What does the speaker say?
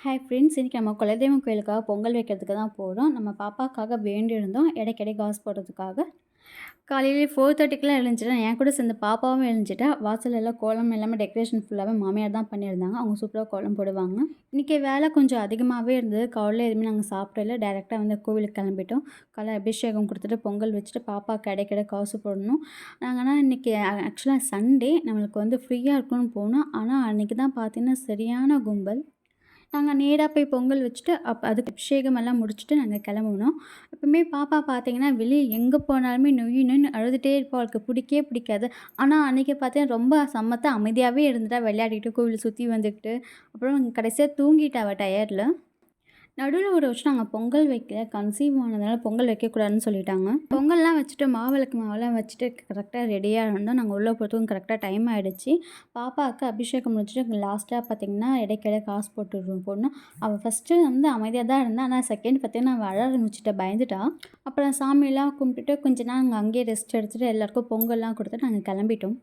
Hi friends, இன்றைக்கி நம்ம குலதெய்வம் கோயிலுக்காக பொங்கல் வைக்கிறதுக்கு தான் போகிறோம். நம்ம பாப்பாக்காக வேண்டியிருந்தோம் இடைக்கிடை காசு போடுறதுக்காக. காலையிலே 4:30க்குலாம் எழுந்துச்சிட்டேன். என் கூட சேர்ந்து பாப்பாவும் எழுந்துச்சிட்டா. வாசல் எல்லாம் கோலம் எல்லாமே டெக்கரேஷன் ஃபுல்லாகவே மாமியார் தான் பண்ணியிருந்தாங்க. அவங்க சூப்பராக கோலம் போடுவாங்க. இன்றைக்கி வேலை கொஞ்சம் அதிகமாகவே இருந்தது. காலையில் எதுவுமே நாங்கள் சாப்பிடல. டைரெக்டாக வந்து கோவிலுக்கு கிளம்பிட்டோம். காலைல அபிஷேகம் கொடுத்துட்டு பொங்கல் வச்சுட்டு பாப்பாவுக்கு இடைக்கிட காசு போடணும். நாங்கள் ஆனால் இன்றைக்கி ஆக்சுவலாக சண்டே நம்மளுக்கு வந்து ஃப்ரீயாக இருக்கும்னு போனோம். ஆனால் அன்றைக்கி தான் பார்த்தீங்கன்னா சரியான கும்பல். நாங்கள் நேராக போய் பொங்கல் வச்சுட்டு அதுக்கு அபிஷேகமெல்லாம் முடிச்சுட்டு நாங்கள் கிளம்புனோம். எப்பவுமே பாப்பா பார்த்தீங்கன்னா வெளியே எங்கே போனாலுமே நொய்யு நொய்யுன்னு அழுதுகிட்டே இருப்பா. அவளுக்கு பிடிக்கவே பிடிக்காது. ஆனால் அன்றைக்கி பார்த்தீங்கன்னா ரொம்ப சமத்தா அமைதியாகவே இருந்துட்டா. விளையாடிட்டு கோவிலை சுற்றி வந்துக்கிட்டு அப்புறம் கடைசியாக தூங்கிட்டா அவள் டயர்டில். நடுவில் ஒரு வருஷம் நாங்கள் பொங்கல் வைக்கல. கன்சீவ் ஆனதுனால பொங்கல் வைக்கக்கூடாதுன்னு சொல்லிட்டாங்க. பொங்கல்லாம் வச்சுட்டு மாவெல்லாம் வச்சுட்டு கரெக்டாக ரெடியாக இருந்தோம். நாங்கள் உள்ளே போகிறதுக்கும் கரெக்டாக டைம் ஆகிடுச்சு. பாப்பாவுக்கு அபிஷேகம் முடிச்சுட்டு லாஸ்ட்டாக பார்த்திங்கன்னா இடைக்கிட காசு போடணும். அவள் ஃபஸ்ட்டு வந்து அமைதியாக தான் இருந்தாள். ஆனால் செகண்ட் பார்த்திங்கன்னா அவள் அழ ஆரம்பிச்சிட்டா, பயந்துட்டா. அப்புறம் சாமியெல்லாம் கும்பிட்டுட்டு கொஞ்ச நேரம் அங்கேயே ரெஸ்ட் எடுத்துகிட்டு எல்லாேருக்கும் பொங்கல்லாம் கொடுத்துட்டு நாங்கள் கிளம்பிட்டோம்.